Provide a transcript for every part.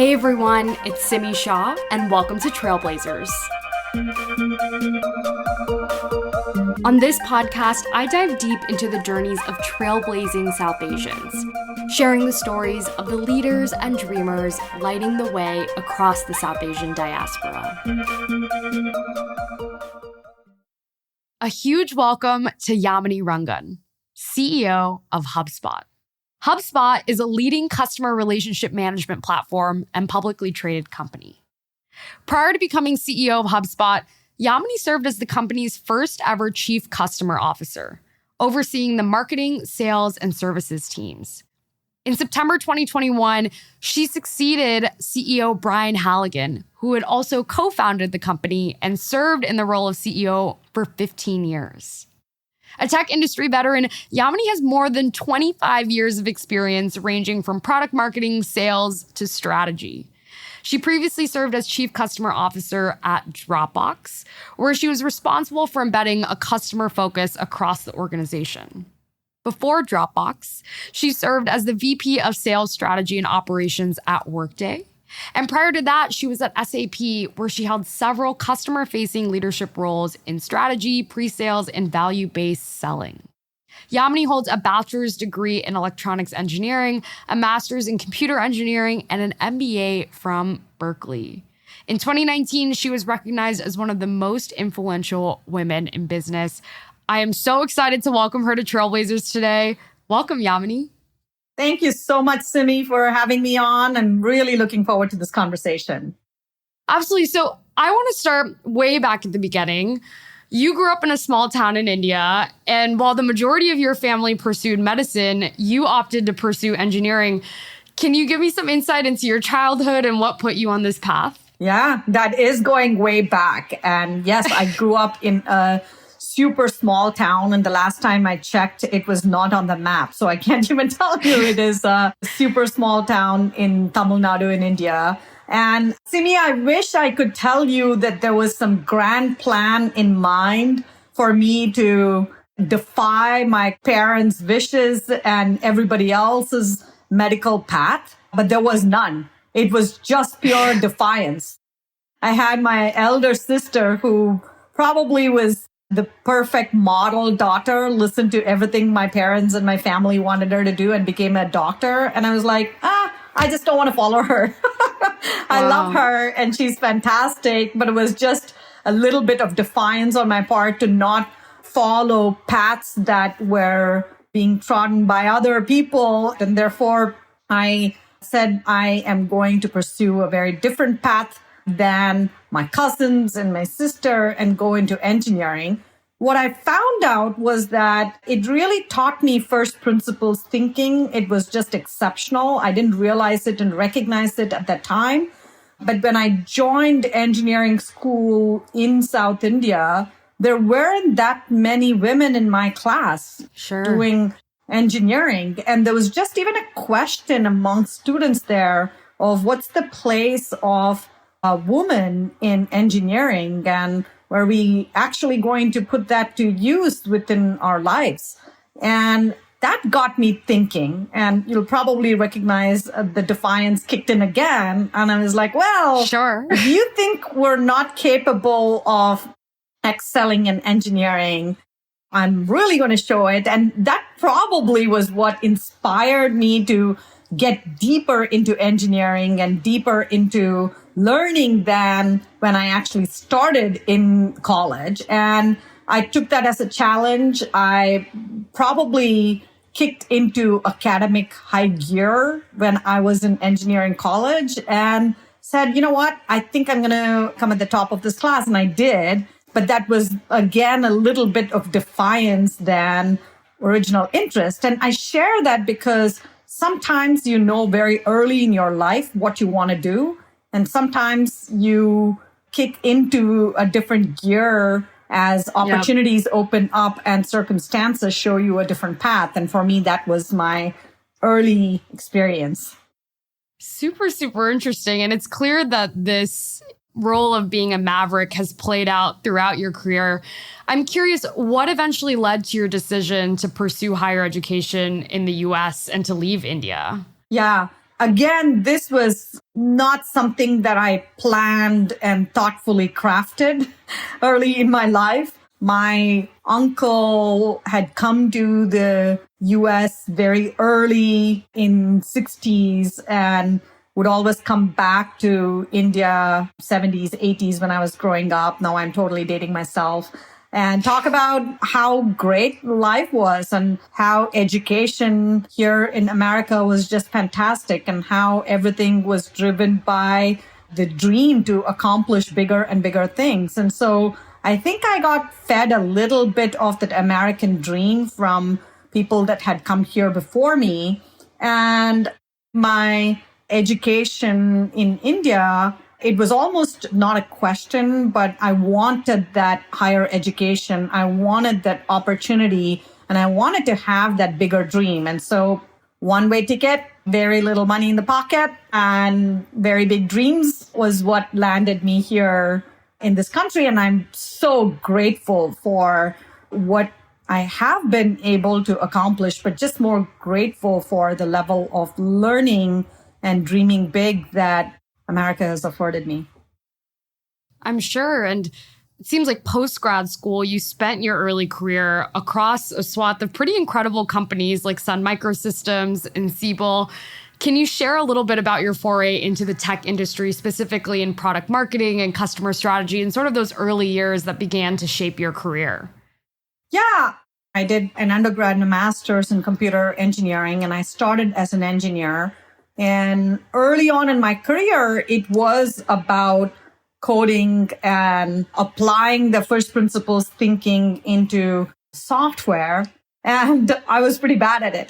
Hey everyone, it's Simi Shah, and welcome to Trailblazers. On this podcast, I dive deep into the journeys of trailblazing South Asians, sharing the stories of the leaders and dreamers lighting the way across the South Asian diaspora. A huge welcome to Yamini Rangan, CEO of HubSpot. HubSpot is a leading customer relationship management platform and publicly traded company. Prior to becoming CEO of HubSpot, Yamini served as the company's first ever chief customer officer, overseeing the marketing, sales, and services teams. In September 2021, she succeeded CEO Brian Halligan, who had also co-founded the company and served in the role of CEO for 15 years. A tech industry veteran, Yamini has more than 25 years of experience ranging from product marketing, sales, to strategy. She previously served as Chief Customer Officer at Dropbox, where she was responsible for embedding a customer focus across the organization. Before Dropbox, she served as the VP of Sales Strategy and Operations at Workday. And prior to that, she was at SAP, where she held several customer-facing leadership roles in strategy, pre-sales, and value-based selling. Yamini holds a bachelor's degree in electronics engineering, a master's in computer engineering, and an MBA from Berkeley. In 2019, she was recognized as one of the most influential women in business. I am so excited to welcome her to Trailblazers today. Welcome, Yamini. Thank you so much, Simi, for having me on. I'm really looking forward to this conversation. Absolutely. So I want to start way back at the beginning. You grew up in a small town in India, and while the majority of your family pursued medicine, you opted to pursue engineering. Can you give me some insight into your childhood and what put you on this path? Yeah, that is going way back. And yes, I grew up in a super small town. And the last time I checked, it was not on the map. So I can't even tell you it is a super small town in Tamil Nadu in India. And Simi, I wish I could tell you that there was some grand plan in mind for me to defy my parents' wishes and everybody else's medical path, but there was none. It was just pure defiance. I had my elder sister who probably was the perfect model daughter, listened to everything my parents and my family wanted her to do and became a doctor. And I was like, I just don't want to follow her. I love her and she's fantastic, but it was just a little bit of defiance on my part to not follow paths that were being trodden by other people. And therefore, I said I am going to pursue a very different path than my cousins and my sister and go into engineering. What I found out was that it really taught me first principles thinking. It was just exceptional. I didn't realize it and recognize it at that time. But when I joined engineering school in South India, there weren't that many women in my class doing engineering. And there was just even a question among students there of what's the place of a woman in engineering, and were we actually going to put that to use within our lives? And that got me thinking, and you'll probably recognize the defiance kicked in again. And I was like, well, if you think we're not capable of excelling in engineering, I'm really going to show it. And that probably was what inspired me to get deeper into engineering and deeper into learning than when I actually started in college. And I took that as a challenge. I probably kicked into academic high gear when I was in engineering college and said, you know what, I think I'm going to come at the top of this class. And I did. But that was, again, a little bit of defiance than original interest. And I share that because sometimes you know very early in your life what you want to do. And sometimes you kick into a different gear as opportunities open up and circumstances show you a different path. And for me, that was my early experience. Super, super interesting. And it's clear that this role of being a maverick has played out throughout your career. I'm curious, what eventually led to your decision to pursue higher education in the US and to leave India? Yeah. again, this was not something that I planned and thoughtfully crafted early in my life. My uncle had come to the US very early in 60s and would always come back to India 70s, 80s when I was growing up. Now I'm totally dating myself. And talk about how great life was and how education here in America was just fantastic and how everything was driven by the dream to accomplish bigger and bigger things. And so I think I got fed a little bit of that American dream from people that had come here before me. And my education in India, it was almost not a question, but I wanted that higher education. I wanted that opportunity and I wanted to have that bigger dream. And so one-way ticket, very little money in the pocket and very big dreams was what landed me here in this country. And I'm so grateful for what I have been able to accomplish, but just more grateful for the level of learning and dreaming big that America has afforded me. I'm sure. And it seems like post-grad school, you spent your early career across a swath of pretty incredible companies like Sun Microsystems and Siebel. Can you share a little bit about your foray into the tech industry, specifically in product marketing and customer strategy, and sort of those early years that began to shape your career? Yeah, I did an undergrad and a master's in computer engineering, and I started as an engineer. And early on in my career, it was about coding and applying the first principles thinking into software. And I was pretty bad at it.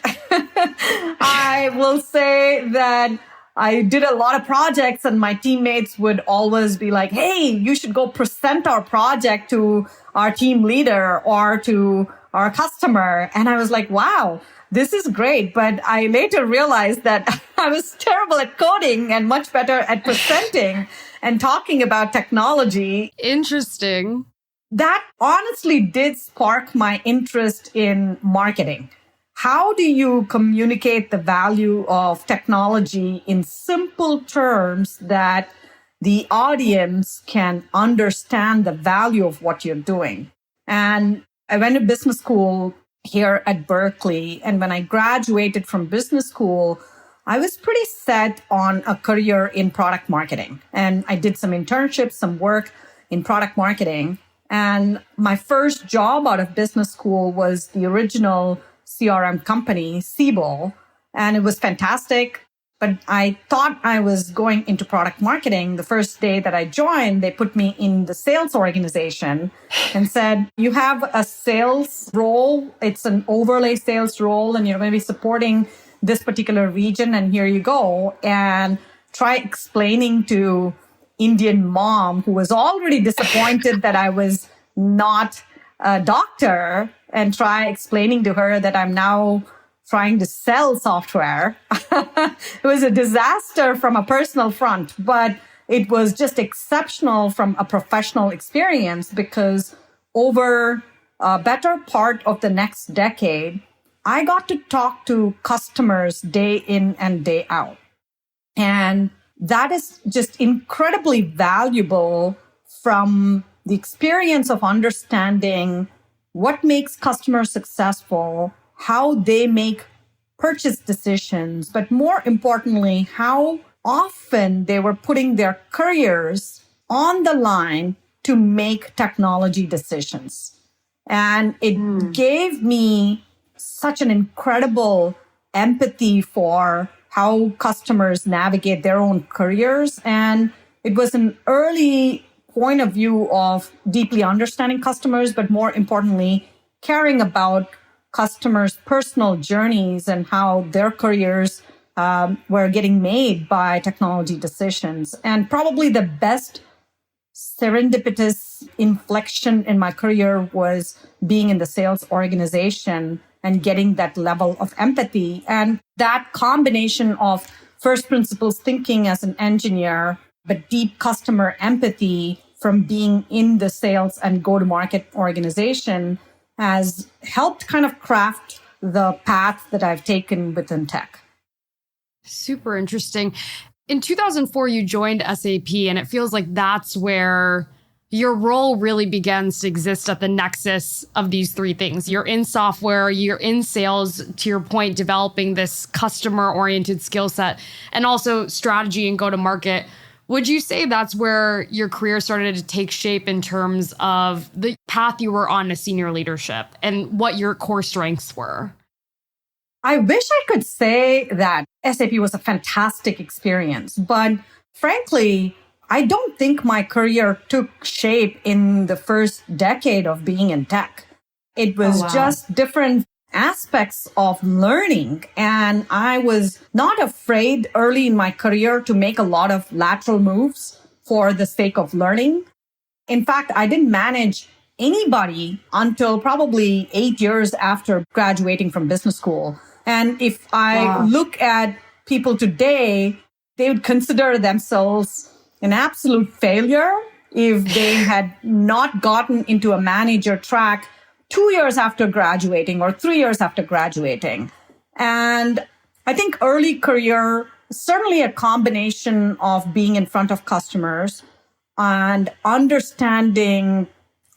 I will say that I did a lot of projects and my teammates would always be like, hey, you should go present our project to our team leader or to our customer. And I was like, wow, this is great. But I later realized that I was terrible at coding and much better at presenting and talking about technology. Interesting. That honestly did spark my interest in marketing. How do you communicate the value of technology in simple terms that the audience can understand the value of what you're doing? And I went to business school here at Berkeley. And when I graduated from business school, I was pretty set on a career in product marketing. And I did some internships, some work in product marketing. And my first job out of business school was the original CRM company, Siebel. And it was fantastic. But I thought I was going into product marketing. The first day that I joined, they put me in the sales organization and said, you have a sales role. It's an overlay sales role, and you're going to be supporting this particular region. And here you go. And try explaining to Indian mom who was already disappointed that I was not a doctor, and try explaining to her that I'm now trying to sell software. It was a disaster from a personal front, but it was just exceptional from a professional experience because over a better part of the next decade, I got to talk to customers day in and day out. And that is just incredibly valuable from the experience of understanding what makes customers successful, how they make purchase decisions, but more importantly, how often they were putting their careers on the line to make technology decisions. And it gave me such an incredible empathy for how customers navigate their own careers. And it was an early point of view of deeply understanding customers, but more importantly, caring about customers' personal journeys and how their careers were getting made by technology decisions. And probably the best serendipitous inflection in my career was being in the sales organization and getting that level of empathy. And that combination of first principles thinking as an engineer, but deep customer empathy from being in the sales and go-to-market organization has helped kind of craft the path that I've taken within tech. Super interesting. In 2004, you joined SAP, and it feels like that's where your role really begins to exist at the nexus of these three things. You're in software, you're in sales, to your point, developing this customer-oriented skill set, and also strategy and go-to-market. Would you say that's where your career started to take shape in terms of the path you were on to senior leadership and what your core strengths were? I wish I could say that SAP was a fantastic experience, but frankly, I don't think my career took shape in the first decade of being in tech. It was just different aspects of learning. And I was not afraid early in my career to make a lot of lateral moves for the sake of learning. In fact, I didn't manage anybody until probably 8 years after graduating from business school. And if I look at people today, they would consider themselves an absolute failure if they had not gotten into a manager track 2 years after graduating or 3 years after graduating. And I think early career, certainly a combination of being in front of customers and understanding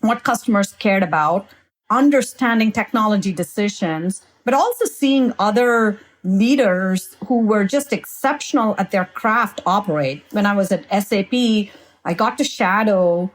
what customers cared about, understanding technology decisions, but also seeing other leaders who were just exceptional at their craft operate. When I was at SAP, I got to shadow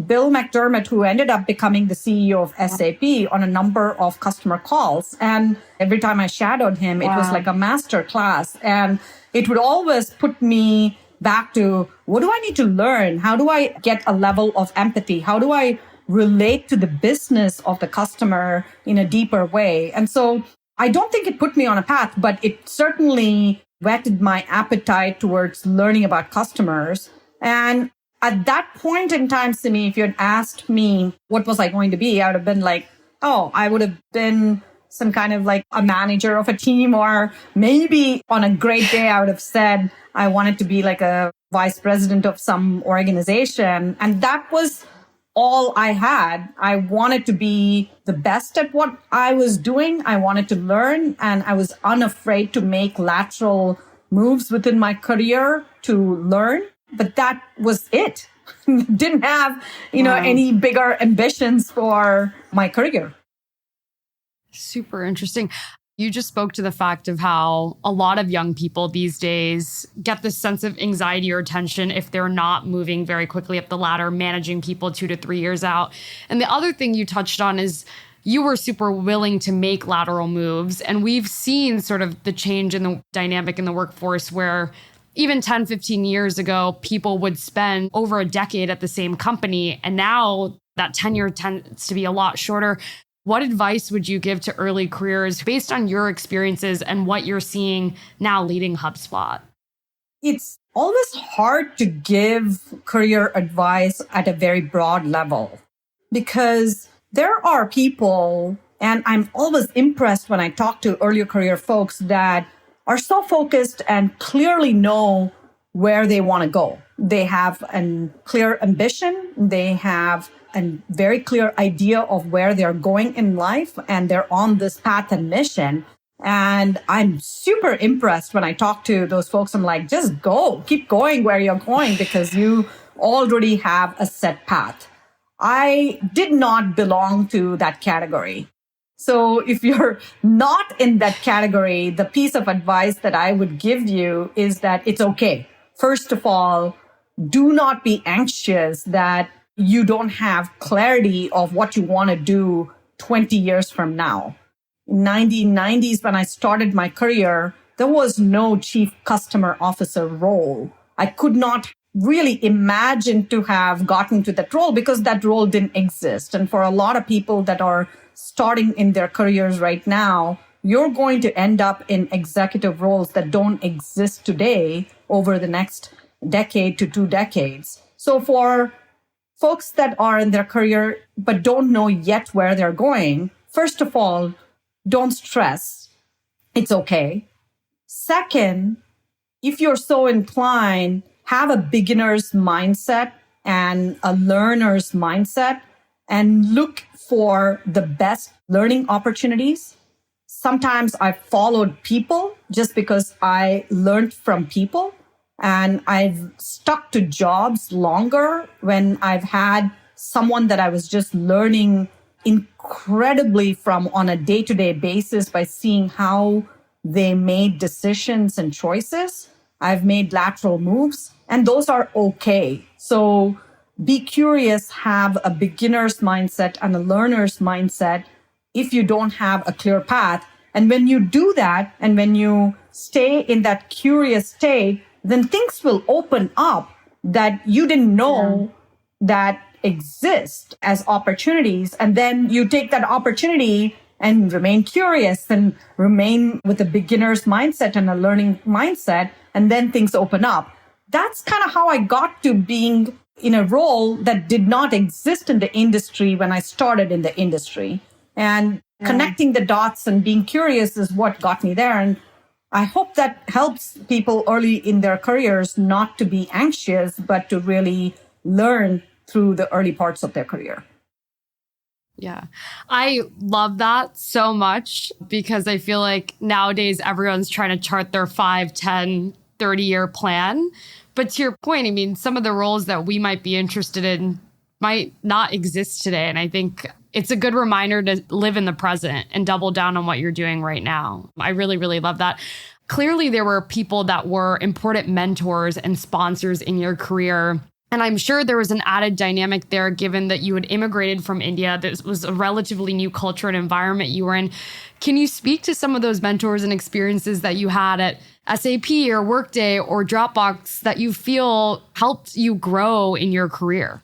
Bill McDermott, who ended up becoming the CEO of SAP, on a number of customer calls. And every time I shadowed him, it was like a master class. And it would always put me back to, what do I need to learn? How do I get a level of empathy? How do I relate to the business of the customer in a deeper way? And so I don't think it put me on a path, but it certainly whetted my appetite towards learning about customers. And at that point in time, Simi, if you had asked me what was I going to be, I would have been like, oh, I would have been some kind of like a manager of a team, or maybe on a great day, I would have said I wanted to be like a vice president of some organization. And that was all I had. I wanted to be the best at what I was doing. I wanted to learn, and I was unafraid to make lateral moves within my career to learn. But that was it. Didn't have, any bigger ambitions for my career. Super interesting. You just spoke to the fact of how a lot of young people these days get this sense of anxiety or tension if they're not moving very quickly up the ladder, managing people 2 to 3 years out. And the other thing you touched on is you were super willing to make lateral moves. And we've seen sort of the change in the dynamic in the workforce where even 10, 15 years ago, people would spend over a decade at the same company. And now that tenure tends to be a lot shorter. What advice would you give to early careers based on your experiences and what you're seeing now leading HubSpot? It's always hard to give career advice at a very broad level because there are people, and I'm always impressed when I talk to earlier career folks that are so focused and clearly know where they want to go. They have a clear ambition. They have a very clear idea of where they're going in life, and they're on this path and mission. And I'm super impressed when I talk to those folks. I'm like, just go, keep going where you're going because you already have a set path. I did not belong to that category. So if you're not in that category, the piece of advice that I would give you is that it's okay. First of all, do not be anxious that you don't have clarity of what you want to do 20 years from now. In 1990s, when I started my career, there was no chief customer officer role. I could not really imagine to have gotten to that role because that role didn't exist. And for a lot of people that are starting in their careers right now, you're going to end up in executive roles that don't exist today over the next decade to 2 decades. So for folks that are in their career but don't know yet where they're going, first of all, don't stress. It's okay. Second, if you're so inclined, have a beginner's mindset and a learner's mindset and look for the best learning opportunities. Sometimes I've followed people just because I learned from people. And I've stuck to jobs longer when I've had someone that I was just learning incredibly from on a day-to-day basis by seeing how they made decisions and choices. I've made lateral moves, and those are okay. So be curious, have a beginner's mindset and a learner's mindset if you don't have a clear path. And when you do that, and when you stay in that curious state, then things will open up that you didn't know that exist as opportunities. And then you take that opportunity and remain curious and remain with a beginner's mindset and a learning mindset. And then things open up. That's kind of how I got to being in a role that did not exist in the industry when I started in the industry. And connecting the dots and being curious is what got me there. And I hope that helps people early in their careers not to be anxious, but to really learn through the early parts of their career. Yeah, I love that so much because I feel like nowadays everyone's trying to chart their 5, 10, 30-year plan. But to your point, I mean, some of the roles that we might be interested in might not exist today. And I think it's a good reminder to live in the present and double down on what you're doing right now. I really, really love that. Clearly, there were people that were important mentors and sponsors in your career. And I'm sure there was an added dynamic there, given that you had immigrated from India. This was a relatively new culture and environment you were in. Can you speak to some of those mentors and experiences that you had at SAP or Workday or Dropbox that you feel helped you grow in your career?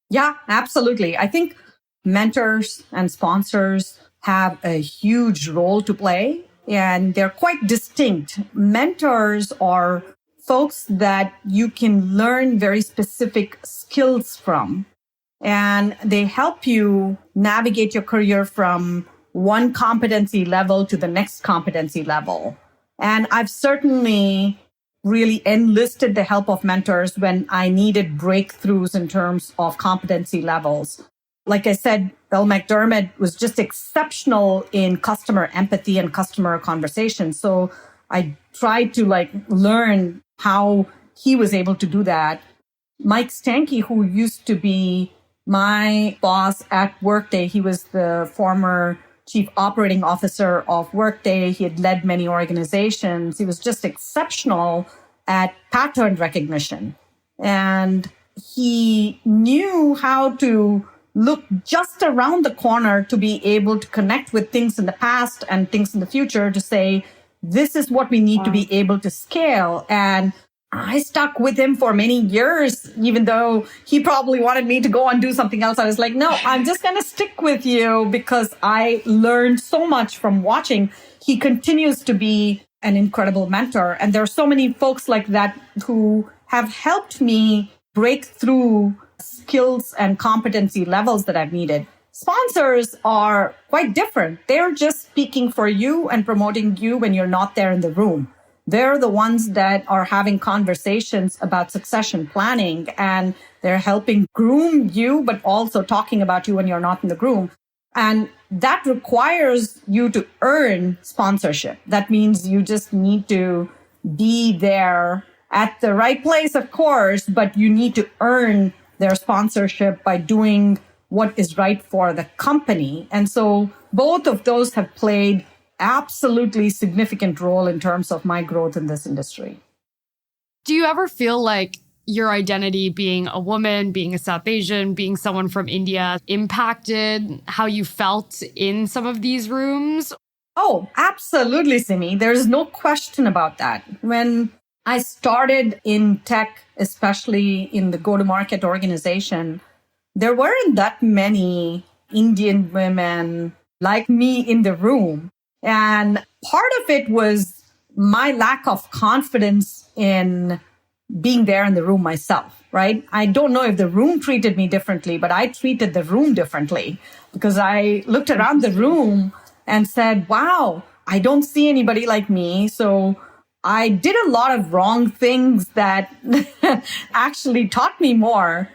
Yeah, absolutely. I think mentors and sponsors have a huge role to play, and they're quite distinct. Mentors are folks that you can learn very specific skills from, and they help you navigate your career from one competency level to the next competency level. And I've certainly really enlisted the help of mentors when I needed breakthroughs in terms of competency levels. Like I said, Bill McDermott was just exceptional in customer empathy and customer conversation. So I tried to learn how he was able to do that. Mike Stanky, who used to be my boss at Workday, he was the former chief operating officer of Workday. He had led many organizations. He was just exceptional at pattern recognition. And he knew how to look just around the corner to be able to connect with things in the past and things in the future to say, this is what we need to be able to scale. And I stuck with him for many years, even though he probably wanted me to go and do something else. I was like, no, I'm just going to stick with you because I learned so much from watching. He continues to be an incredible mentor. And there are so many folks like that who have helped me break through skills and competency levels that I've needed. Sponsors are quite different. They're just speaking for you and promoting you when you're not there in the room. They're the ones that are having conversations about succession planning, and they're helping groom you, but also talking about you when you're not in the room. And that requires you to earn sponsorship. That means you just need to be there at the right place, of course, but you need to earn their sponsorship by doing what is right for the company. And so both of those have played absolutely significant role in terms of my growth in this industry. Do you ever feel like your identity, being a woman, being a South Asian, being someone from India, impacted how you felt in some of these rooms? Oh, absolutely, Simi. There's no question about that. When I started in tech, especially in the go-to-market organization, there weren't that many Indian women like me in the room. And part of it was my lack of confidence in being there in the room myself, right? I don't know if the room treated me differently, but I treated the room differently because I looked around the room and said, wow, I don't see anybody like me. So I did a lot of wrong things that actually taught me more.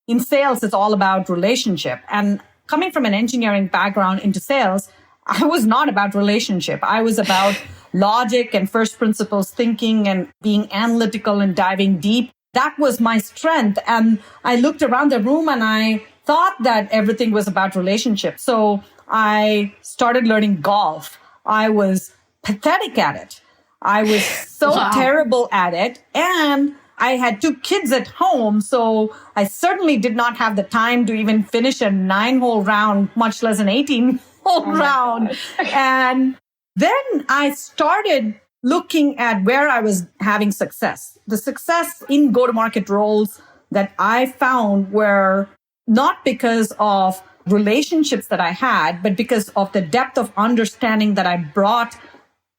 In sales, it's all about relationship. And coming from an engineering background into sales, I was not about relationship. I was about logic and first principles thinking and being analytical and diving deep. That was my strength. And I looked around the room and I thought that everything was about relationships. So I started learning golf. I was pathetic at it. I was so terrible at it. And I had 2 kids at home. So I certainly did not have the time to even finish a 9-hole round, much less an 18-hole round. And then I started looking at where I was having success. The success in go-to-market roles that I found were not because of relationships that I had, but because of the depth of understanding that I brought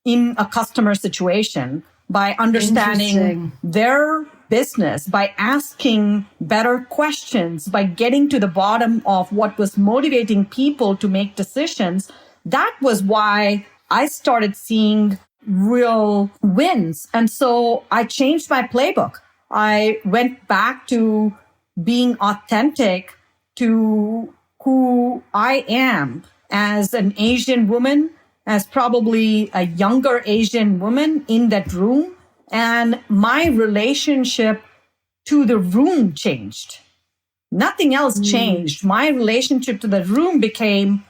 in a customer situation by understanding their business, by asking better questions, by getting to the bottom of what was motivating people to make decisions. That was why I started seeing real wins. And so I changed my playbook. I went back to being authentic to who I am as an Asian woman, as probably a younger Asian woman in that room. And my relationship to the room changed. Nothing else changed. My relationship to the room became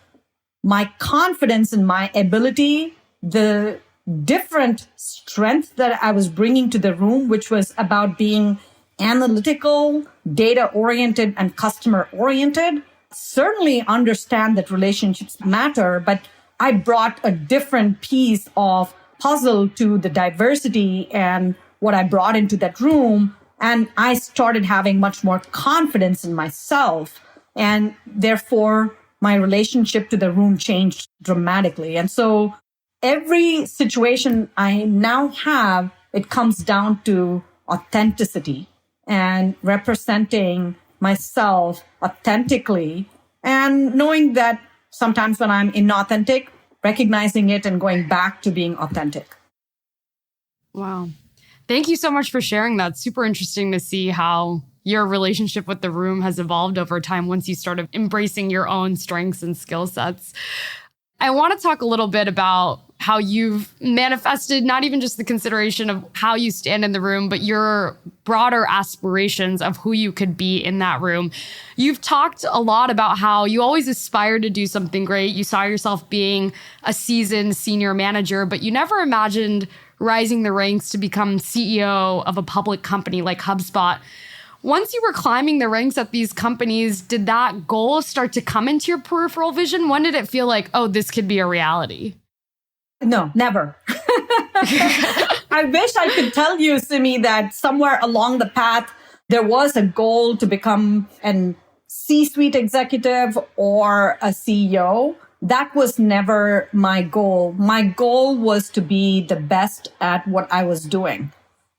my confidence in my ability, the different strength that I was bringing to the room, which was about being analytical, data-oriented, and customer-oriented. Certainly understand that relationships matter, but I brought a different piece of puzzle to the diversity and what I brought into that room. And I started having much more confidence in myself. And therefore, my relationship to the room changed dramatically. And so every situation I now have, it comes down to authenticity and representing myself authentically and knowing that sometimes when I'm inauthentic, recognizing it and going back to being authentic. Wow. Thank you so much for sharing that. Super interesting to see how your relationship with the room has evolved over time once you started embracing your own strengths and skill sets. I want to talk a little bit about how you've manifested not even just the consideration of how you stand in the room, but your broader aspirations of who you could be in that room. You've talked a lot about how you always aspired to do something great. You saw yourself being a seasoned senior manager, but you never imagined rising the ranks to become CEO of a public company like HubSpot. Once you were climbing the ranks at these companies, did that goal start to come into your peripheral vision? When did it feel like, oh, this could be a reality? No, never. I wish I could tell you, Simi, that somewhere along the path, there was a goal to become an C-suite executive or a CEO. That was never my goal. My goal was to be the best at what I was doing.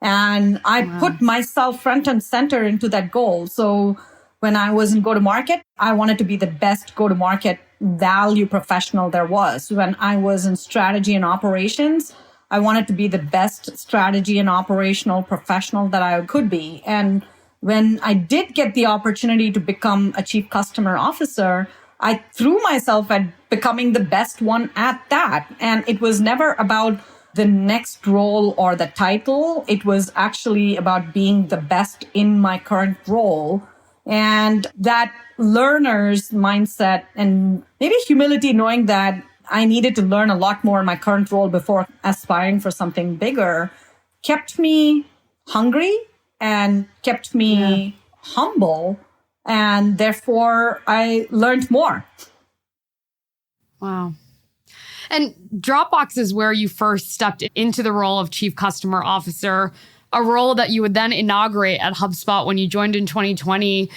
And I put myself front and center into that goal. So when I was in go-to-market, I wanted to be the best go-to-market value professional there was. When I was in strategy and operations, I wanted to be the best strategy and operational professional that I could be. And when I did get the opportunity to become a chief customer officer, I threw myself at becoming the best one at that. And it was never about the next role or the title. It was actually about being the best in my current role. And that learner's mindset and maybe humility, knowing that I needed to learn a lot more in my current role before aspiring for something bigger, kept me hungry and kept me humble. And therefore, I learned more. Wow. And Dropbox is where you first stepped into the role of Chief Customer Officer, a role that you would then inaugurate at HubSpot when you joined in 2020.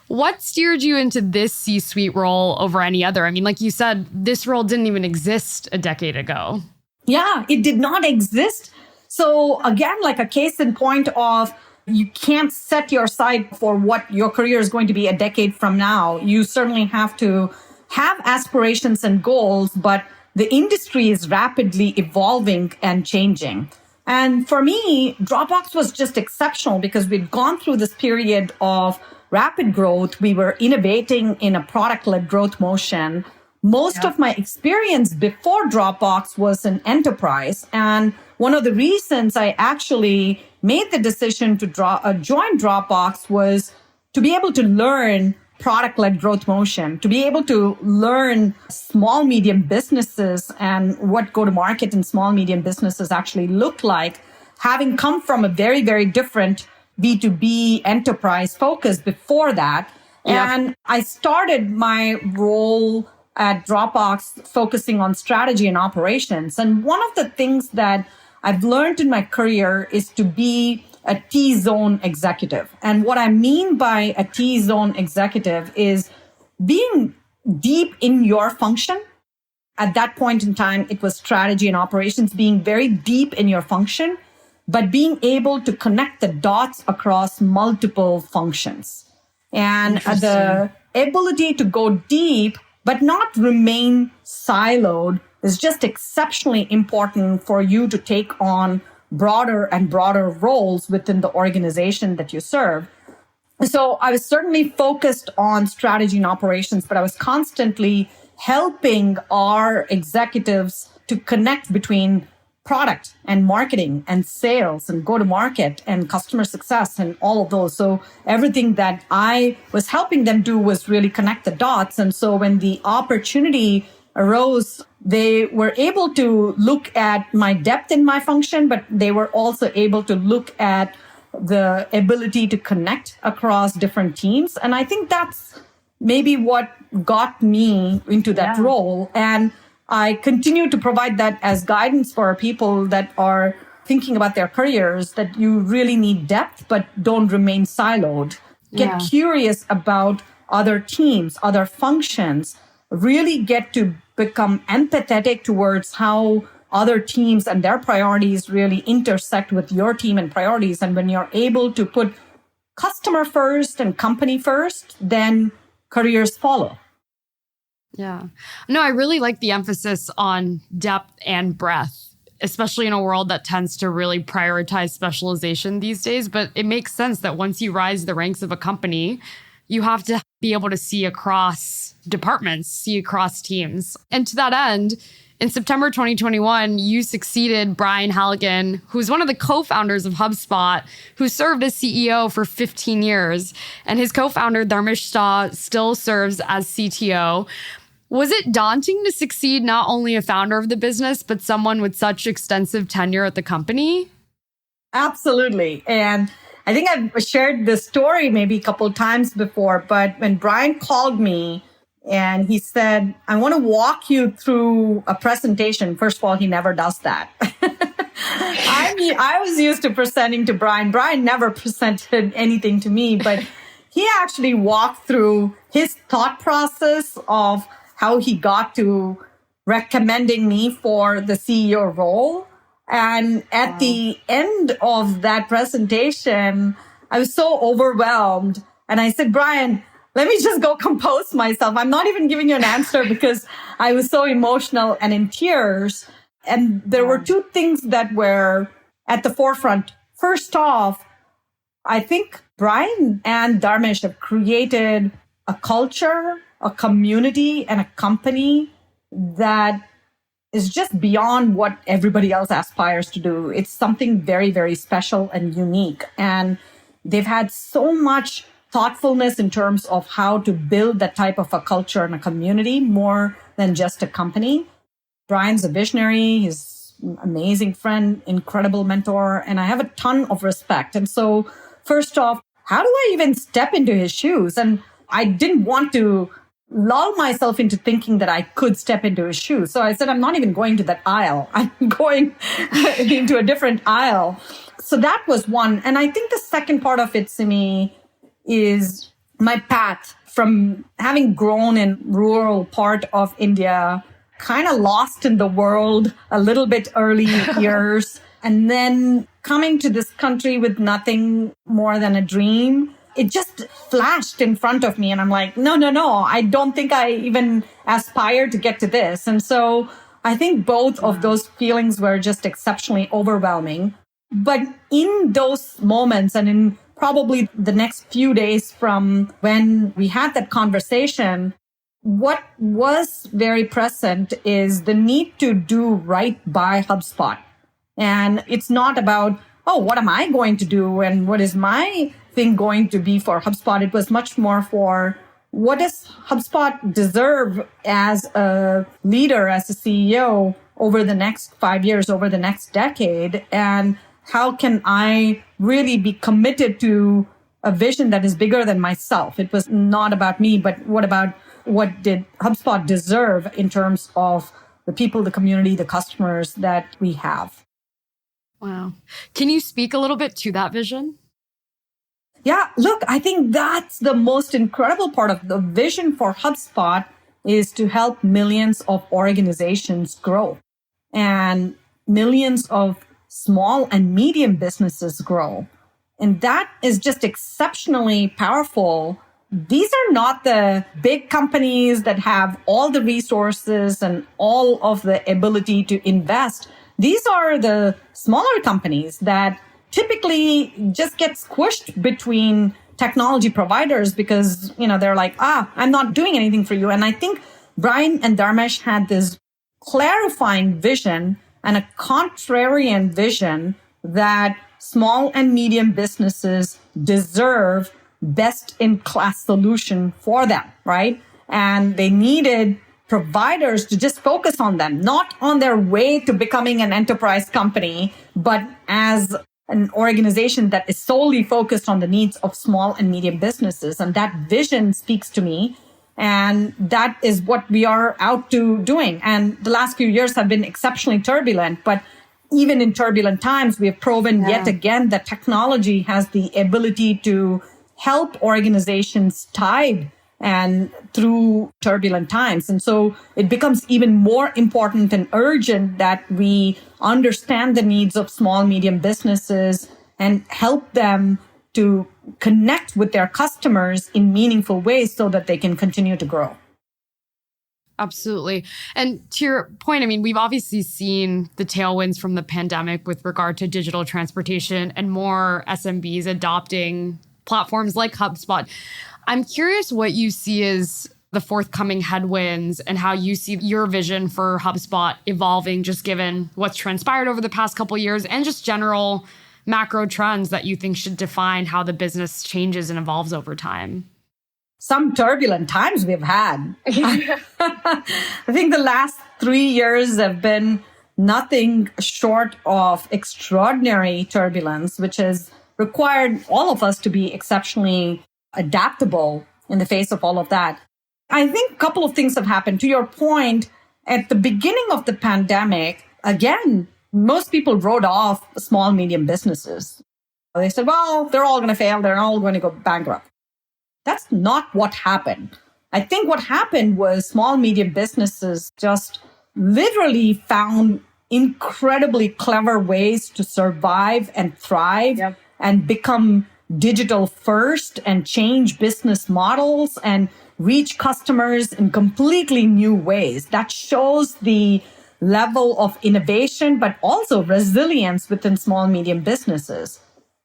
What steered you into this C-suite role over any other? I mean, like you said, this role didn't even exist a decade ago. Yeah, it did not exist. So again, like a case in point of you can't set your sight for what your career is going to be a decade from now. You certainly have to have aspirations and goals, but the industry is rapidly evolving and changing. And for me, Dropbox was just exceptional because we'd gone through this period of rapid growth. We were innovating in a product-led growth motion. most of my experience before Dropbox was in enterprise. And one of the reasons I actually made the decision to join Dropbox was to be able to learn product-led growth motion, to be able to learn small, medium businesses and what go-to-market in small, medium businesses actually look like, having come from a very, very different B2B enterprise focus before that. Yeah. And I started my role at Dropbox focusing on strategy and operations. And one of the things that I've learned in my career is to be a T-zone executive. And what I mean by a T-zone executive is being deep in your function. At that point in time, it was strategy and operations, being very deep in your function, but being able to connect the dots across multiple functions. And the ability to go deep, but not remain siloed, is just exceptionally important for you to take on broader and broader roles within the organization that you serve. So I was certainly focused on strategy and operations, but I was constantly helping our executives to connect between product and marketing and sales and go-to-market and customer success and all of those. So everything that I was helping them do was really connect the dots. And so when the opportunity arose, they were able to look at my depth in my function, but they were also able to look at the ability to connect across different teams. And I think that's maybe what got me into that role. And I continue to provide that as guidance for people that are thinking about their careers, that you really need depth, but don't remain siloed. Get curious about other teams, other functions, really get to become empathetic towards how other teams and their priorities really intersect with your team and priorities. And when you're able to put customer first and company first, then careers follow. Yeah. No, I really like the emphasis on depth and breadth, especially in a world that tends to really prioritize specialization these days. But it makes sense that once you rise the ranks of a company, you have to be able to see across departments, see across teams. And to that end, in September 2021, you succeeded Brian Halligan, who's one of the co-founders of HubSpot, who served as CEO for 15 years. And his co-founder, Dharmesh Shah, still serves as CTO. Was it daunting to succeed not only a founder of the business, but someone with such extensive tenure at the company? Absolutely. And I think I've shared this story maybe a couple of times before, but when Brian called me and he said, I want to walk you through a presentation. First of all, he never does that. I was used to presenting to Brian. Brian never presented anything to me, but he actually walked through his thought process of how he got to recommending me for the CEO role. And at the end of that presentation, I was so overwhelmed. And I said, Brian, let me just go compose myself. I'm not even giving you an answer because I was so emotional and in tears. And there were two things that were at the forefront. First off, I think Brian and Dharmesh have created a culture, a community, and a company that is just beyond what everybody else aspires to do. It's something very, very special and unique. And they've had so much thoughtfulness in terms of how to build that type of a culture and a community more than just a company. Brian's a visionary. He's an amazing friend, incredible mentor, and I have a ton of respect. And so first off, how do I even step into his shoes? And I didn't want to lull myself into thinking that I could step into his shoes. So I said, I'm not even going to that aisle. I'm going into a different aisle. So that was one. And I think the second part of it, Simi, is my path from having grown in rural part of India, kind of lost in the world a little bit early years, and then coming to this country with nothing more than a dream. It just flashed in front of me. And I'm like, no, I don't think I even aspire to get to this. And so I think both of those feelings were just exceptionally overwhelming. But in those moments and in probably the next few days from when we had that conversation, what was very present is the need to do right by HubSpot. And it's not about, oh, what am I going to do? And what is my thing going to be for HubSpot? It was much more for what does HubSpot deserve as a leader, as a CEO over the next 5 years, over the next decade? And how can I really be committed to a vision that is bigger than myself? It was not about me, but what did HubSpot deserve in terms of the people, the community, the customers that we have? Wow. Can you speak a little bit to that vision? Yeah, look, I think that's the most incredible part of the vision for HubSpot is to help millions of organizations grow and millions of small and medium businesses grow. And that is just exceptionally powerful. These are not the big companies that have all the resources and all of the ability to invest. These are the smaller companies that typically just get squished between technology providers because, they're like, I'm not doing anything for you. And I think Brian and Dharmesh had this clarifying vision and a contrarian vision that small and medium businesses deserve best-in-class solution for them, right? And they needed providers to just focus on them, not on their way to becoming an enterprise company, but as an organization that is solely focused on the needs of small and medium businesses. And that vision speaks to me. And that is what we are out to doing. And the last few years have been exceptionally turbulent, but even in turbulent times, we have proven yet again that technology has the ability to help organizations tide and through turbulent times. And so it becomes even more important and urgent that we understand the needs of small, medium businesses and help them to connect with their customers in meaningful ways so that they can continue to grow. Absolutely. And to your point, we've obviously seen the tailwinds from the pandemic with regard to digital transportation and more SMBs adopting platforms like HubSpot. I'm curious what you see as the forthcoming headwinds and how you see your vision for HubSpot evolving, just given what's transpired over the past couple of years and just general macro trends that you think should define how the business changes and evolves over time. Some turbulent times we've had. I think the last 3 years have been nothing short of extraordinary turbulence, which has required all of us to be exceptionally adaptable in the face of all of that. I think a couple of things have happened. To your point, at the beginning of the pandemic, again, most people wrote off small, medium businesses. They said, well, they're all going to fail. They're all going to go bankrupt. That's not what happened. I think what happened was small, medium businesses just literally found incredibly clever ways to survive and thrive and become digital first and change business models and reach customers in completely new ways. That shows the level of innovation, but also resilience within small, medium businesses.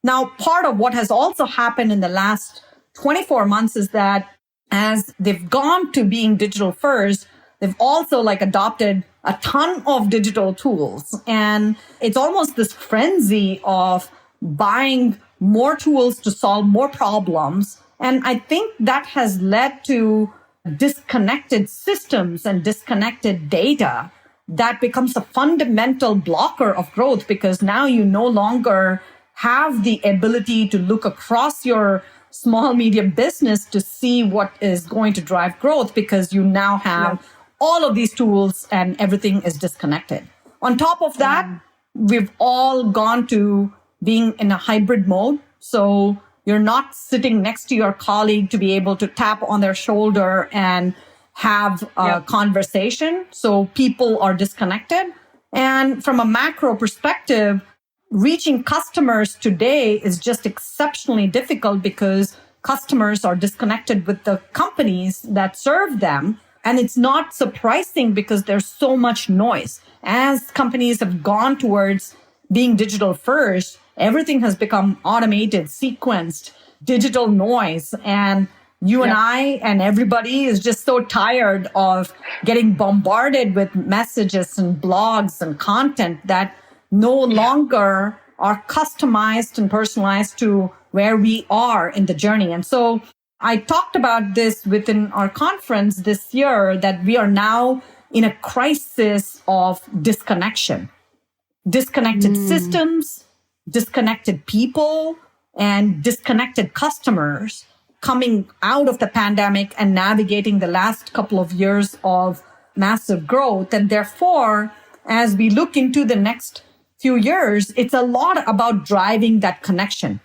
Now, part of what has also happened in the last 24 months is that as they've gone to being digital first, they've also adopted a ton of digital tools. And it's almost this frenzy of buying more tools to solve more problems. And I think that has led to disconnected systems and disconnected data that becomes a fundamental blocker of growth because now you no longer have the ability to look across your small, medium business to see what is going to drive growth because you now have all of these tools and everything is disconnected. On top of that, we've all gone to being in a hybrid mode. So you're not sitting next to your colleague to be able to tap on their shoulder and have a conversation. So people are disconnected. And from a macro perspective, reaching customers today is just exceptionally difficult because customers are disconnected with the companies that serve them. And it's not surprising because there's so much noise. As companies have gone towards being digital first, everything has become automated, sequenced, digital noise. And You and I and everybody is just so tired of getting bombarded with messages and blogs and content that no longer are customized and personalized to where we are in the journey. And so I talked about this within our conference this year, that we are now in a crisis of disconnection. Disconnected systems, disconnected people, and disconnected customers coming out of the pandemic and navigating the last couple of years of massive growth. And therefore, as we look into the next few years, it's a lot about driving that connection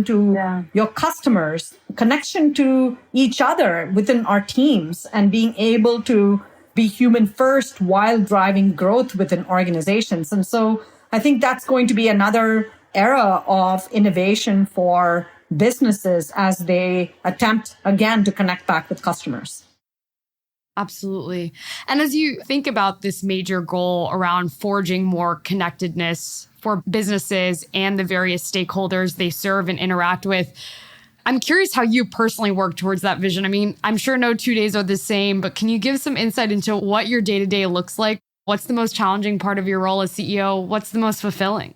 to your customers, connection to each other within our teams, and being able to be human first while driving growth within organizations. And so I think that's going to be another era of innovation for businesses as they attempt again to connect back with customers. Absolutely. And as you think about this major goal around forging more connectedness for businesses and the various stakeholders they serve and interact with, I'm curious how you personally work towards that vision. I mean, I'm sure no 2 days are the same, but can you give some insight into what your day-to-day looks like? What's the most challenging part of your role as CEO? What's the most fulfilling?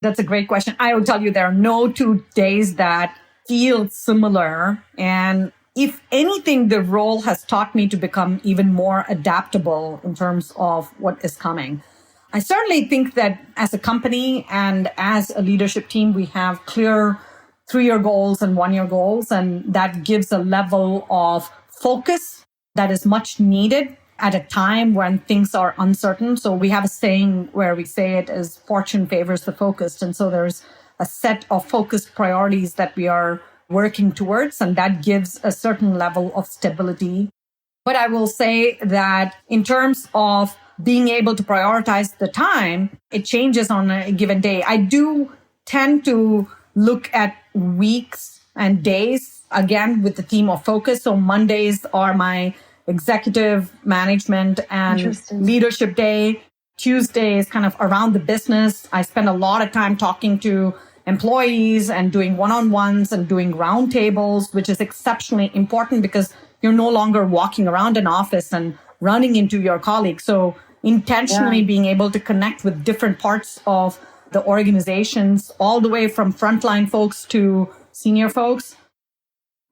That's a great question. I will tell you, there are no 2 days that feel similar. And if anything, the role has taught me to become even more adaptable in terms of what is coming. I certainly think that as a company and as a leadership team, we have clear 3-year goals and 1-year goals. And that gives a level of focus that is much needed at a time when things are uncertain. So we have a saying where we say it as fortune favors the focused. And so there's a set of focused priorities that we are working towards, and that gives a certain level of stability. But I will say that in terms of being able to prioritize the time, it changes on a given day. I do tend to look at weeks and days, again, with the theme of focus. So Mondays are my executive management and leadership day. Tuesday is kind of around the business. I spend a lot of time talking to employees and doing one-on-ones and doing roundtables, which is exceptionally important because you're no longer walking around an office and running into your colleagues. So intentionally being able to connect with different parts of the organizations, all the way from frontline folks to senior folks.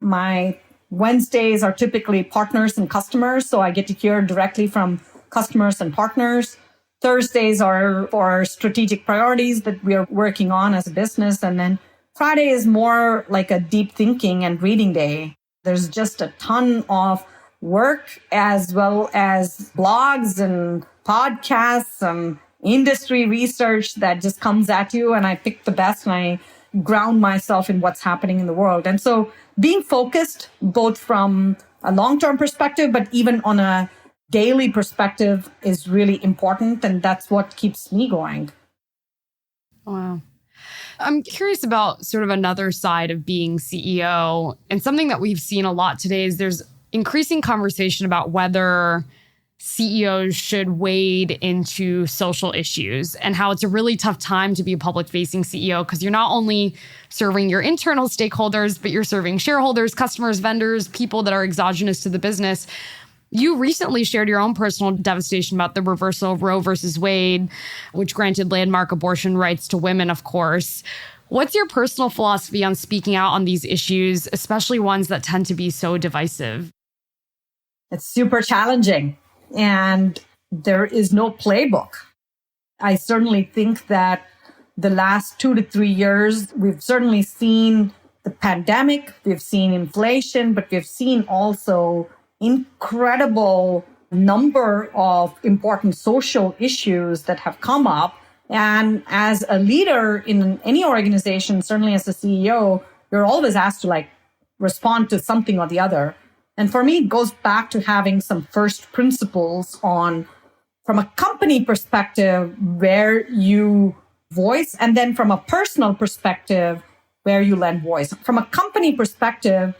My Wednesdays are typically partners and customers, so I get to hear directly from customers and partners. Thursdays are for strategic priorities that we are working on as a business. And then Friday is more like a deep thinking and reading day. There's just a ton of work as well as blogs and podcasts and industry research that just comes at you. And I pick the best and I ground myself in what's happening in the world. And so being focused both from a long-term perspective, but even on a daily perspective is really important. And that's what keeps me going. Wow. I'm curious about sort of another side of being CEO. And something that we've seen a lot today is there's increasing conversation about whether CEOs should wade into social issues and how it's a really tough time to be a public-facing CEO because you're not only serving your internal stakeholders, but you're serving shareholders, customers, vendors, people that are exogenous to the business. You recently shared your own personal devastation about the reversal of Roe versus Wade, which granted landmark abortion rights to women, of course. What's your personal philosophy on speaking out on these issues, especially ones that tend to be so divisive? It's super challenging, and there is no playbook. I certainly think that the last 2 to 3 years, we've certainly seen the pandemic, we've seen inflation, but we've seen also incredible number of important social issues that have come up. And as a leader in any organization, certainly as a CEO, you're always asked to respond to something or the other. And for me, it goes back to having some first principles on, from a company perspective, where you voice, and then from a personal perspective, where you lend voice. From a company perspective,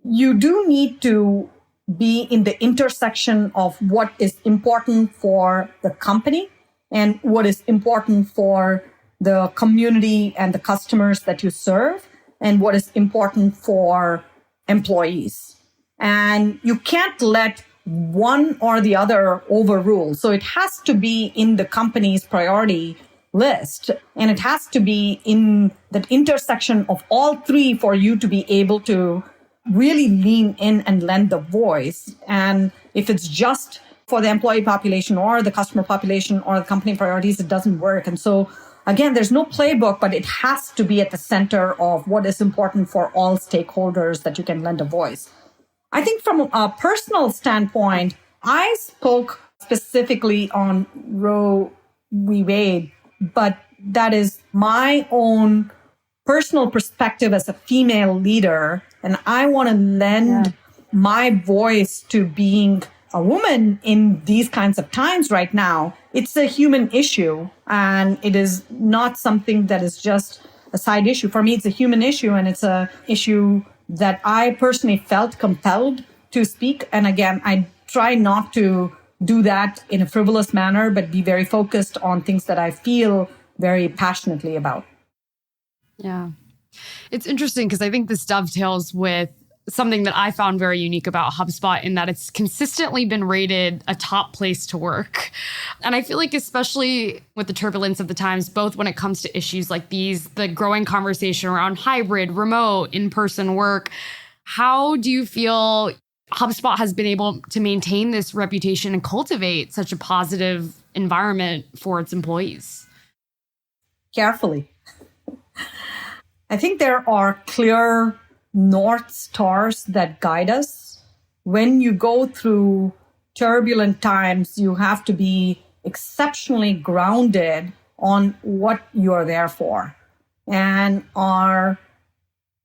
you do need to be in the intersection of what is important for the company and what is important for the community and the customers that you serve, and what is important for employees. And you can't let one or the other overrule. So it has to be in the company's priority list. And it has to be in that intersection of all three for you to be able to really lean in and lend the voice. And if it's just for the employee population or the customer population or the company priorities, it doesn't work. And so again, there's no playbook, but it has to be at the center of what is important for all stakeholders that you can lend a voice. I think from a personal standpoint, I spoke specifically on Roe v. Wade, but that is my own personal perspective as a female leader. And I want to lend my voice to being a woman in these kinds of times right now. It's a human issue, and it is not something that is just a side issue. For me, it's a human issue, and it's a issue that I personally felt compelled to speak. And again, I try not to do that in a frivolous manner, but be very focused on things that I feel very passionately about. Yeah. It's interesting because I think this dovetails with something that I found very unique about HubSpot in that it's consistently been rated a top place to work. And I feel like especially with the turbulence of the times, both when it comes to issues like these, the growing conversation around hybrid, remote, in-person work, how do you feel HubSpot has been able to maintain this reputation and cultivate such a positive environment for its employees? Carefully. I think there are clear North Stars that guide us. When you go through turbulent times, you have to be exceptionally grounded on what you're there for. And our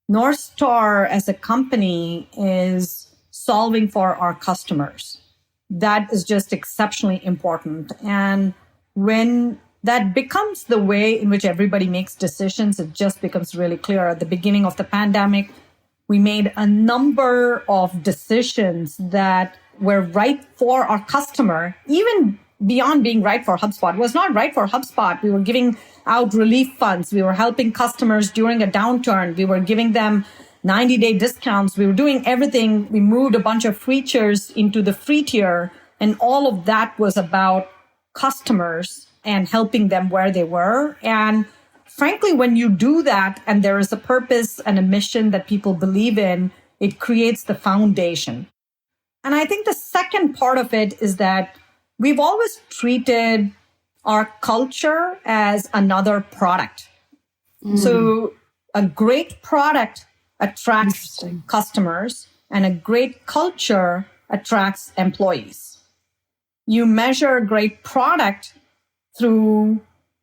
North Star as a company is solving for our customers. That is just exceptionally important. And when that becomes the way in which everybody makes decisions, it just becomes really clear. At the beginning of the pandemic, we made a number of decisions that were right for our customer, even beyond being right for HubSpot. It was not right for HubSpot. We were giving out relief funds. We were helping customers during a downturn. We were giving them 90-day discounts. We were doing everything. We moved a bunch of features into the free tier. And all of that was about customers and helping them where they were. And frankly, when you do that and there is a purpose and a mission that people believe in, it creates the foundation. And I think the second part of it is that we've always treated our culture as another product. So a great product attracts customers and a great culture attracts employees. You measure a great product through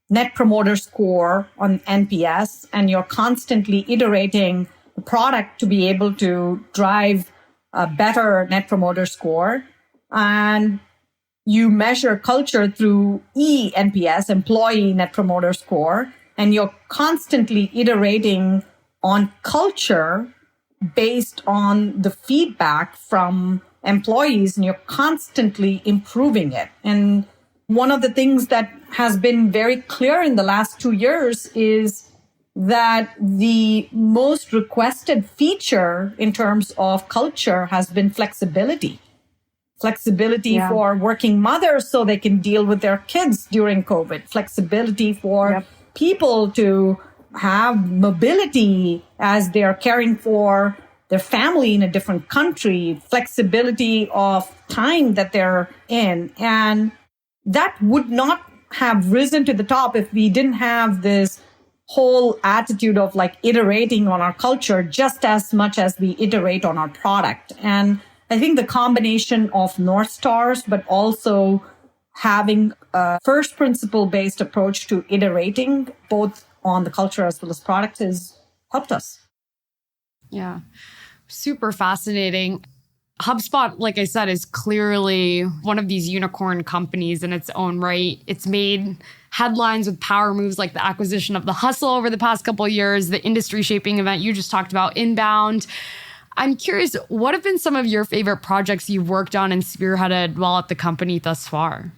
Net Promoter Score on NPS, and you're constantly iterating the product to be able to drive a better Net Promoter Score. And you measure culture through eNPS, Employee Net Promoter Score, and you're constantly iterating on culture based on the feedback from employees, and you're constantly improving it. And one of the things that has been very clear in the last 2 years is that the most requested feature in terms of culture has been flexibility. Flexibility for working mothers so they can deal with their kids during COVID. Flexibility for people to have mobility as they're caring for their family in a different country. Flexibility of time that they're in. And that would not have risen to the top if we didn't have this whole attitude of like iterating on our culture just as much as we iterate on our product. And I think the combination of North Stars, but also having a first principle based approach to iterating both on the culture as well as product has helped us. Yeah, super fascinating. HubSpot, like I said, is clearly one of these unicorn companies in its own right. It's made headlines with power moves like the acquisition of The Hustle over the past couple of years, the industry-shaping event you just talked about, Inbound. I'm curious, what have been some of your favorite projects you've worked on and spearheaded while at the company thus far?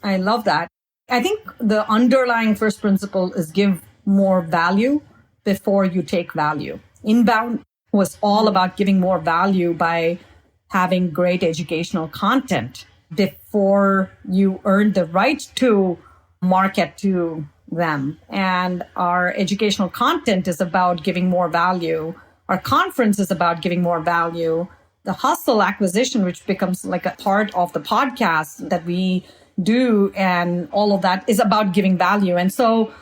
I love that. I think the underlying first principle is give more value before you take value. Inbound was all about giving more value by having great educational content before you earned the right to market to them. And our educational content is about giving more value. Our conference is about giving more value. The hustle acquisition, which becomes like a part of the podcast that we do and all of that, is about giving value. And so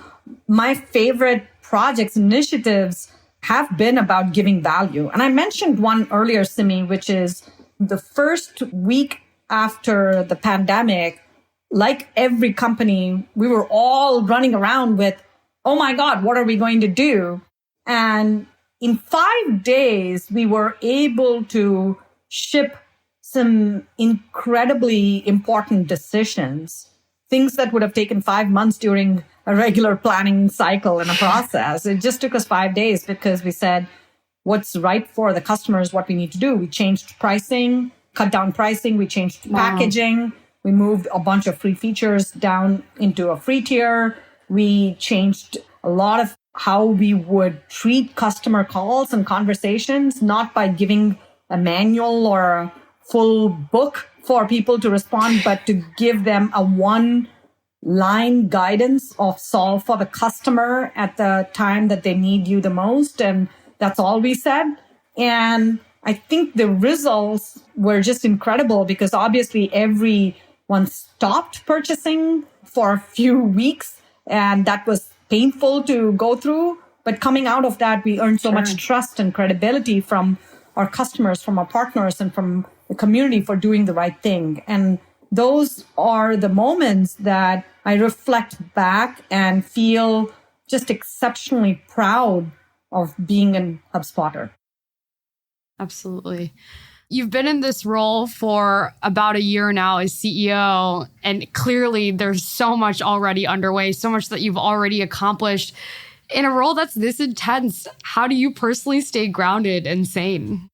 my favorite projects, initiatives have been about giving value. And I mentioned one earlier, Simi, which is the first week after the pandemic, like every company, we were all running around with, oh my God, what are we going to do? And in 5 days, we were able to ship some incredibly important decisions, things that would have taken 5 months during a regular planning cycle and a process. It just took us 5 days because we said, what's right for the customers, what we need to do. We changed pricing, cut down pricing. We changed packaging. We moved a bunch of free features down into a free tier. We changed a lot of how we would treat customer calls and conversations, not by giving a manual or a full book for people to respond, but to give them a one-line guidance of solve for the customer at the time that they need you the most. And that's all we said. And I think the results were just incredible because obviously everyone stopped purchasing for a few weeks, and that was painful to go through. But coming out of that, we earned so much trust and credibility from our customers, from our partners, and from the community for doing the right thing. And those are the moments that I reflect back and feel just exceptionally proud of being a HubSpotter. Absolutely. You've been in this role for about a year now as CEO, and clearly there's so much already underway, so much that you've already accomplished. In a role that's this intense, how do you personally stay grounded and sane?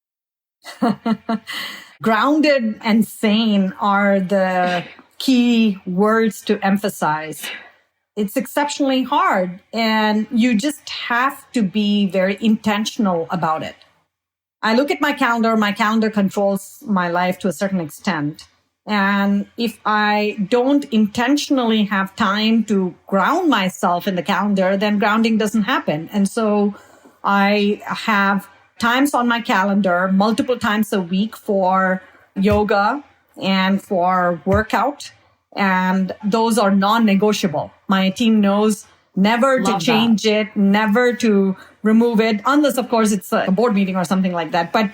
Grounded and sane are the key words to emphasize. It's exceptionally hard, and you just have to be very intentional about it. I look at my calendar controls my life to a certain extent. And if I don't intentionally have time to ground myself in the calendar, then grounding doesn't happen. And so I have times on my calendar, multiple times a week for yoga and for workout. And those are non-negotiable. My team knows never to change it, never to remove it, unless, of course, it's a board meeting or something like that. But,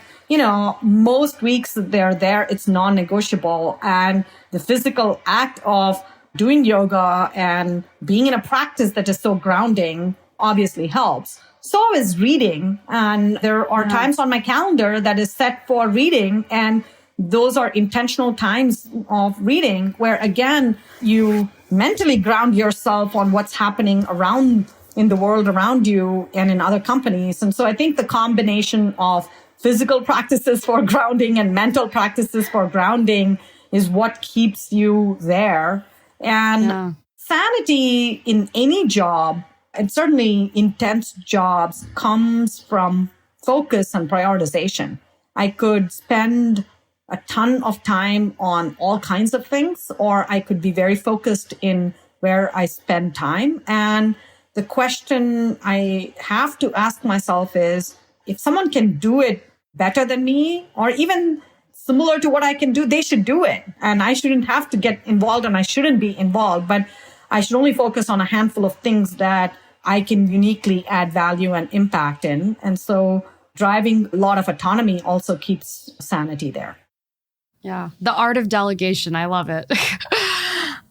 most weeks they're there, it's non-negotiable. And the physical act of doing yoga and being in a practice that is so grounding obviously helps. So is reading. And there are times on my calendar that is set for reading. And those are intentional times of reading where, again, you mentally ground yourself on what's happening around in the world around you and in other companies. And so I think the combination of physical practices for grounding and mental practices for grounding is what keeps you there. And sanity in any job, and certainly intense jobs, comes from focus and prioritization. I could spend a ton of time on all kinds of things, or I could be very focused in where I spend time. And the question I have to ask myself is, if someone can do it better than me, or even similar to what I can do, they should do it. And I shouldn't have to get involved, and I shouldn't be involved, but I should only focus on a handful of things that I can uniquely add value and impact in. And so driving a lot of autonomy also keeps sanity there. Yeah. The art of delegation. I love it.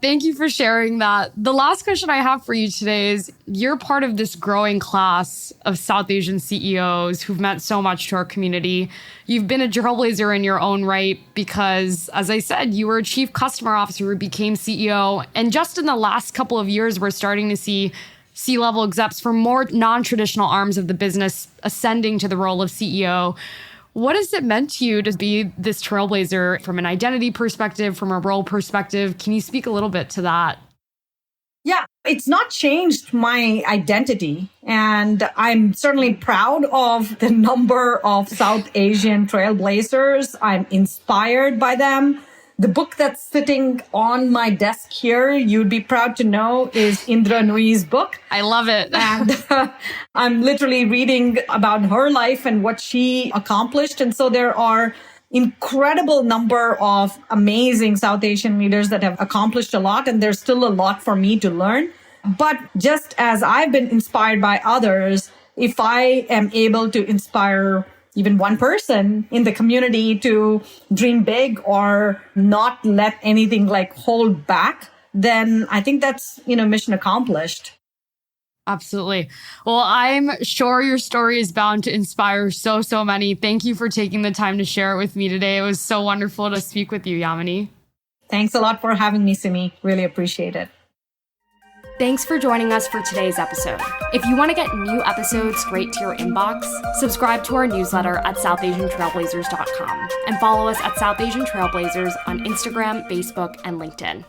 Thank you for sharing that. The last question I have for you today is, you're part of this growing class of South Asian CEOs who've meant so much to our community. You've been a trailblazer in your own right because, as I said, you were a chief customer officer who became CEO. And just in the last couple of years, we're starting to see C-level execs from more non-traditional arms of the business ascending to the role of CEO. What has it meant to you to be this trailblazer from an identity perspective, from a role perspective? Can you speak a little bit to that? Yeah, It's not changed my identity. And I'm certainly proud of the number of South Asian trailblazers. I'm inspired by them. The book that's sitting on my desk here, you'd be proud to know, is Indra Nui's book. I love it. And I'm literally reading about her life and what she accomplished. And so there are incredible number of amazing South Asian leaders that have accomplished a lot. And there's still a lot for me to learn. But just as I've been inspired by others, if I am able to inspire even one person in the community to dream big or not let anything like hold back, then I think that's, mission accomplished. Absolutely. Well, I'm sure your story is bound to inspire so many. Thank you for taking the time to share it with me today. It was so wonderful to speak with you, Yamini. Thanks a lot for having me, Simi. Really appreciate it. Thanks for joining us for today's episode. If you want to get new episodes straight to your inbox, subscribe to our newsletter at southasiantrailblazers.com and follow us at South Asian Trailblazers on Instagram, Facebook, and LinkedIn.